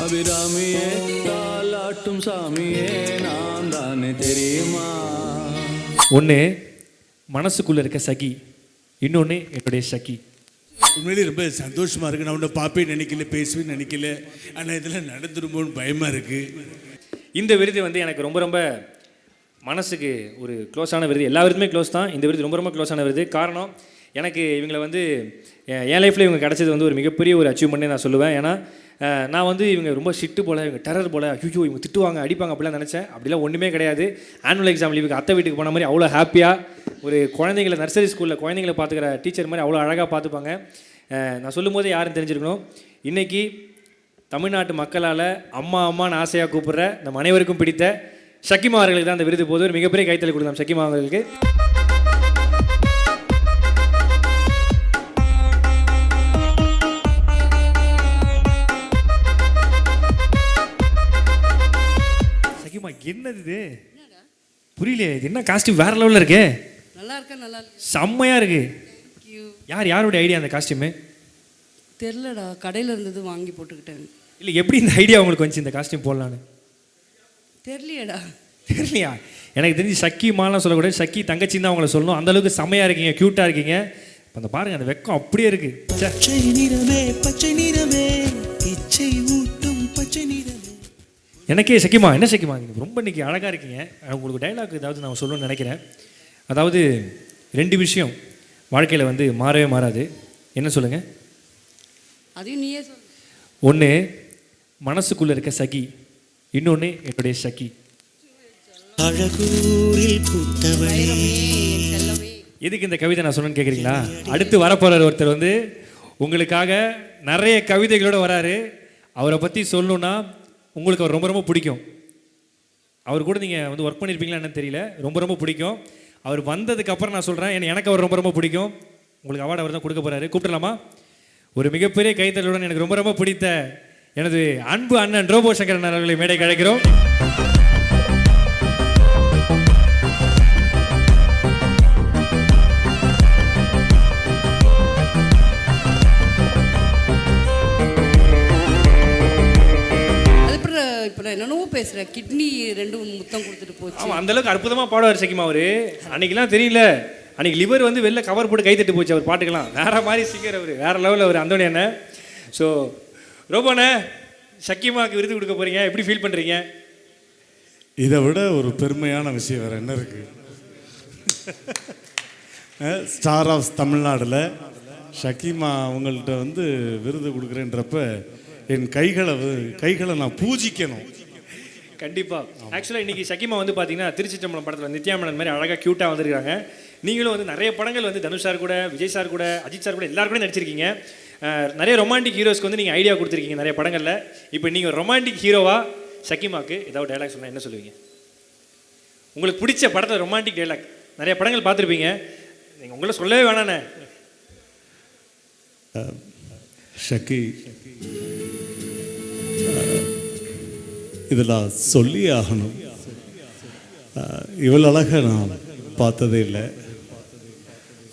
அபிராமியே தாலாட்டும் சாமியே நான் தானே தெரியுமா. ஒன்று மனசுக்குள்ளே இருக்க சகி, இன்னொன்று என்னுடைய சகி. உண்மையிலே ரொம்ப சந்தோஷமாக இருக்குது. நான் உன்னை பார்ப்பேன் நினைக்கல, பேசுவேன்னு நினைக்கல, ஆனால் இதில் நடந்துருமோன்னு பயமாக இருக்குது. இந்த விருது வந்து எனக்கு ரொம்ப ரொம்ப மனசுக்கு ஒரு க்ளோஸான விருது. எல்லா விருதுமே க்ளோஸ் தான், இந்த விருது ரொம்ப ரொம்ப க்ளோஸான விருது. காரணம் எனக்கு இவங்களை வந்து என் லைஃப்பில் இவங்க கிடச்சது வந்து ஒரு மிகப்பெரிய ஒரு அச்சீவ்மெண்ட்டே நான் சொல்லுவேன். ஏன்னா நான் வந்து இவங்க ரொம்ப ஷிட்டு போல், இவங்க டெரர் போல், ஐயோ இவங்க திட்டுவாங்க அடிப்பாங்க அப்படிலாம் நினச்சேன். அப்படிலாம் ஒன்றுமே கிடையாது. ஆனுவல் எக்ஸாம் லீவுக்கு அத்தை வீட்டுக்கு போன மாதிரி அவ்வளோ ஹாப்பியாக ஒரு குழந்தைங்களை நர்சரி ஸ்கூலில் குழந்தைங்களை பார்த்துக்கிற டீச்சர் மாதிரி அவ்வளோ அழகாக பார்த்துப்பாங்க. நான் சொல்லும் போதே யாரும் தெரிஞ்சிருக்கணும், இன்றைக்கி தமிழ்நாட்டு மக்களால் அம்மா அம்மான்னு ஆசையாக கூப்பிட்ற நம்ம அனைவருக்கும் பிடித்த ஷக்கிமா அவர்களுக்கு தான் அந்த விருது போது. ஒரு மிகப்பெரிய கைத்தறி கொடுக்கலாம் ஷக்கிமா அவர்களுக்கு. ஷக்கிமா என்னது இது புரியலையே, இது என்ன காஸ்டியூம் வேற லெவலில் இருக்கு. நல்லா இருக்கா? நல்லா இருக்கு, செம்மையாக இருக்கு. யாருடைய ஐடியா அந்த காஸ்டியூமு? தெரிலடா, கடையில் இருந்தது வாங்கி போட்டுக்கிட்டேன். இல்லை எப்படி இந்த ஐடியா உங்களுக்கு வந்துச்சு இந்த காஸ்டியூம் போடலான்னு? தெரியலையடா. தெரியலையா? எனக்கு தெரிஞ்சு சக்கி மாலாம் சொல்லக்கூடாது, சக்கி தங்கச்சின்னு தான் அவங்கள சொல்லணும். அந்தளவுக்கு செம்மையாக இருக்கீங்க, க்யூட்டாக இருக்கீங்க. இப்போ அந்த பாருங்கள், அந்த வெக்கம் அப்படியே இருக்குது. பச்சை நிறமே பச்சை நிறமே இச்சை ஊட்டும் பச்சை நிறமே. எனக்கே சக்கிமா, என்ன சக்கிமா நீங்கள் ரொம்ப இன்றைக்கி அழகாக இருக்கீங்க. உங்களுக்கு டைலாக் ஏதாவது நான் சொல்லணும்னு நினைக்கிறேன். அதாவது 2 விஷயம் வாழ்க்கையில் வந்து மாறவே மாறாது. என்ன சொல்லுங்கள்? அதையும் நீயே சொல்லு. ஒன்று மனசுக்குள்ளே இருக்க சகி, இன்னொன்று என்னுடைய சகி. எதுக்கு இந்த கவிதை நான் சொன்னேன்னு கேட்குறீங்களா? அடுத்து வரப்போகிற ஒருத்தர் வந்து உங்களுக்காக நிறைய கவிதைகளோடு வராரு. அவரை பற்றி சொல்லணுன்னா உங்களுக்கு அவர் ரொம்ப ரொம்ப பிடிக்கும். அவர் கூட நீங்கள் வந்து ஒர்க் பண்ணியிருப்பீங்களா என்னன்னு தெரியல, ரொம்ப ரொம்ப பிடிக்கும். அவர் வந்ததுக்கப்புறம் நான் சொல்கிறேன், எனக்கு அவர் ரொம்ப ரொம்ப பிடிக்கும். உங்களுக்கு அவார்டு அவர் தான் கொடுக்க போகிறாரு. கூப்பிடலாமா? ஒரு மிகப்பெரிய கைத்தறலுடன் எனக்கு ரொம்ப ரொம்ப பிடித்த எனது அன்பு அண்ணன் ரோபோ சங்கரன் அவர்களை மேடைக்கு அழைக்கிறோம். இப்போ நான் என்னென்னவோ பேசுகிறேன், கிட்னி 2 முத்தம் கொடுத்துட்டு போச்சு. ஆமாம், அந்தளவுக்கு அற்புதமாக பாடுவார் சக்கிமா அவர். அன்றைக்கெலாம் தெரியல, அன்றைக்கி லிவர் வந்து வெளில கவர் போட்டு கை தட்டு போச்சு அவர் பாட்டுக்கெல்லாம். வேறு மாதிரி சிங்கர் அவர், வேறு லெவலில் அவர் அந்தோணி அண்ணன். ஸோ ரோபோண்ணே, சக்கிமாவுக்கு விருது கொடுக்க போகிறீங்க, எப்படி ஃபீல் பண்ணுறீங்க? இதை விட ஒரு பெருமையான விஷயம் வேறு என்ன இருக்குது? ஸ்டார் ஆஃப் தமிழ்நாடில் ஷக்கிமா அவங்கள்ட்ட வந்து விருது கொடுக்குறேன்றப்ப என் கைகளை நான் பூஜிக்கணும். கண்டிப்பாக. ஆக்சுவலாக இன்றைக்கி சக்கிமா வந்து பார்த்தீங்கன்னா திருச்சி சம்பளம் படத்தில் நித்யாமனன் மாதிரி அழகாக க்யூட்டாக வந்திருக்காங்க. நீங்களும் வந்து நிறைய படங்கள் வந்து தனுஷ் சார் கூட, விஜய் சார் கூட, அஜித் சார் கூட எல்லாரும் கூட நடிச்சிருக்கீங்க. நிறைய ரொமான்டிக் ஹீரோஸ்க்கு வந்து நீங்கள் ஐடியா கொடுத்துருக்கீங்க நிறைய படங்களில். இப்போ நீங்கள் ரொமான்டிக் ஹீரோவா சக்கிமாவுக்கு ஏதாவது டைலாக் சொன்னால் என்ன சொல்லுவீங்க? உங்களுக்கு பிடிச்ச படத்தில் ரொமான்டிக் டைலாக், நிறைய படங்கள் பார்த்துருப்பீங்க, நீங்கள் உங்களை சொல்லவே வேணாண்ணே. ஷக்கி, இதெல்லாம் சொல்லி ஆகணும். இவ்வளோ அழகாக நான் பார்த்ததே இல்லை.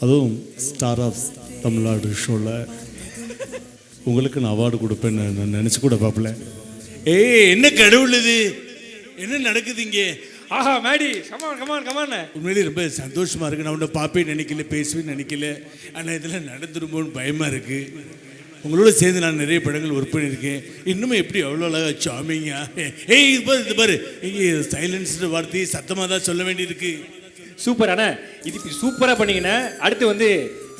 அதுவும் ஸ்டார் ஆஃப் தமிழ்நாடு ஷோவில் உங்களுக்கு நான் அவார்டு கொடுப்பேன்னு நான் நினச்சி கூட பார்ப்பல. என்ன கடவுள் இது, என்ன நடக்குது இங்கே? ஆஹா மேடி, கமான் கமான் கமான். உண்மையிலே ரொம்ப சந்தோஷமாக இருக்குது. நான் உன்னை பார்ப்பேன்னு நினைக்கல, பேசுவேன்னு நினைக்கல, ஆனால் இதெல்லாம் நடந்துருமோன்னு பயமாக இருக்குது. உங்களோட சேர்ந்து நான் நிறைய படங்கள் ஒர்க் பண்ணியிருக்கேன். இன்னுமே எப்படி அவ்வளோ அழகாக சாமிங்க. இது பாரு இங்கே சைலன்ஸ்ன்ற வார்த்தையை சத்தமாக தான் சொல்ல வேண்டியிருக்கு. சூப்பர் அண்ணா, இது இப்படி சூப்பராக பண்ணிங்கண்ணே. அடுத்து வந்து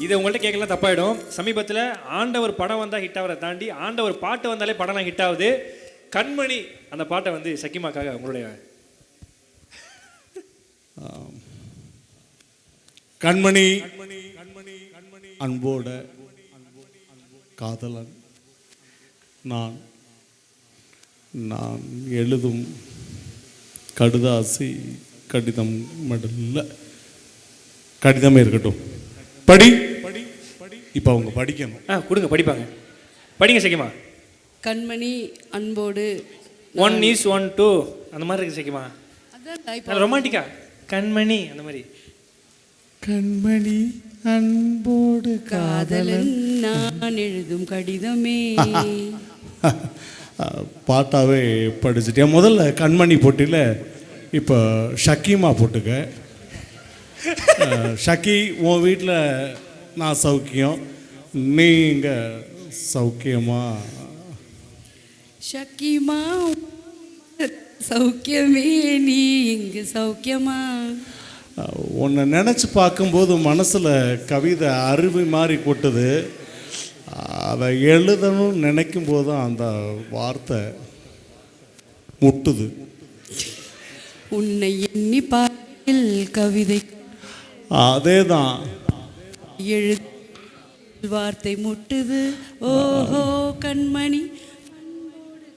இதை உங்கள்கிட்ட கேட்கலாம் தப்பாயிடும். சமீபத்தில் ஆண்டவர் படம் வந்தால் ஹிட் ஆகிறத தாண்டி ஆண்டவர் பாட்டு வந்தாலே படம்லாம் ஹிட் ஆகுது. கண்மணி அந்த பாட்டை வந்து சக்கிமாக்காக உங்களுடைய கண்மணி அன்போட காதலன் நான் நான் எழுதும் கடுதாசி கடிதம் மடல்ல கடிதமே இருக்கட்டும். படி இப்போ அவங்க படிக்கணும். கொடுங்க, படிப்பாங்க. படிங்க சக்கிமா. கண்மணி அன்போடு 1 is 1 2 அந்த மாதிரி இருக்கு சக்கிமா. அதான் ரொமான்டிக்கா கண்மணி அந்த மாதிரி. கண்மணி அன்போடு காதலன் நான் எழுதும் கடிதமே. பாட்டாகவே படிச்சுட்டேன். முதல்ல கண்மணி போட்டியில் இப்போ ஷக்கீமா போட்டுக்க. ஷக்கி, உன் வீட்டில் நான் சௌக்கியம், நீங்கள் சௌக்கியமா? ஷக்கிமா சௌக்கியமே, நீ இங்கு சௌக்கியமா? உன்னை நினச்சி பார்க்கும்போது மனசில் கவிதை அருவி மாதிரி கொட்டுது. அதை எழுதணும்னு நினைக்கும் போது தான் அந்த வார்த்தை முட்டுது. உன்னை எண்ணி பார்க்கில் கவிதை அதே தான் எழு வார்த்தை முட்டுது. ஓஹோ கண்மணி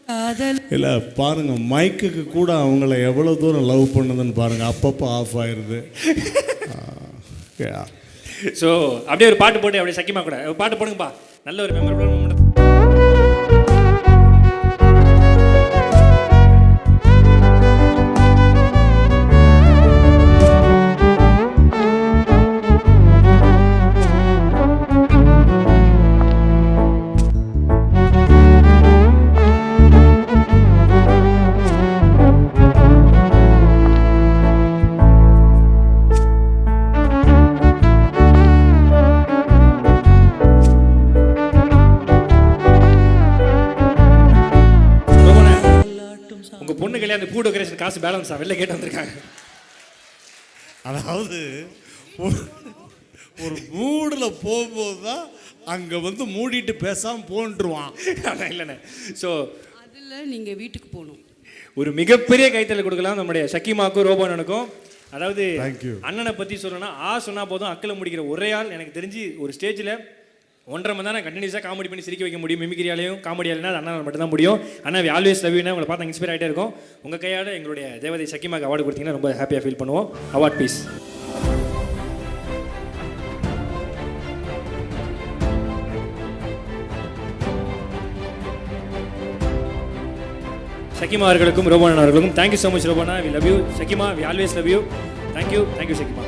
காதல். இல்லை பாருங்கள், மைக்குக்கு கூட அவங்கள எவ்வளோ தூரம் லவ் பண்ணுதுன்னு பாருங்கள். அப்பப்போ ஆஃப் ஆயிடுது. ஸோ அப்படியே ஒரு பாட்டு போட்டு அப்படியே சக்கிமா கூட ஒரு பாட்டு போடுங்கப்பா. நல்ல ஒரு மெமரபிள் மூமெண்ட். உங்கள் பொண்ணு கல்யாணம் பூ டெக்கரேஷன் காசு பேலன்ஸா வெளில கேட்டு வந்திருக்காங்க. அதாவது ஒரு மூடில் போகும்போது தான் அங்கே வந்து மூடிட்டு பேசாமல் போன்றுவான். அதான் இல்லைண்ணே. ஸோ அதில் நீங்கள் வீட்டுக்கு போகணும். ஒரு மிகப்பெரிய கைத்தல் கொடுக்கலாம் நம்முடைய ஷக்கிமாக்கும் ரோபோனனுக்கும். அதாவது அண்ணனை பற்றி சொல்லணும்னா சொன்னால் போதும் அக்கில் முடிக்கிற ஒரே ஆள் எனக்கு தெரிஞ்சு ஒரு ஸ்டேஜில் 1.5 மணி நேரம் கண்டினியூஸாக காமெடி பண்ணி சிரிக்க வைக்க முடியும். மிமிக்கிரியாலையும் காமெடியாலையும் அது அண்ணன் மட்டும் தான் முடியும். ஆனால் ஆல்வேஸ் லவ் யூனா உங்களை பார்த்து இன்ஸ்பைர் ஆகிட்டே இருக்கும். உங்கள் கையால் எங்களுடைய தேவதை ஷக்கிமாக்கு அவார்டு கொடுத்தீங்கன்னா ரொம்ப ஹாப்பியாக ஃபீல் பண்ணுவோம். Award please. ஷக்கிமா அவர்களுக்கும் ரோபோனன் அவர்களுக்கும் தேங்க்யூ ஸோ மச். ரோபோனா, வி லவ் யூ. ஷக்கிமா, we always love you. Thank you ஷக்கிமா.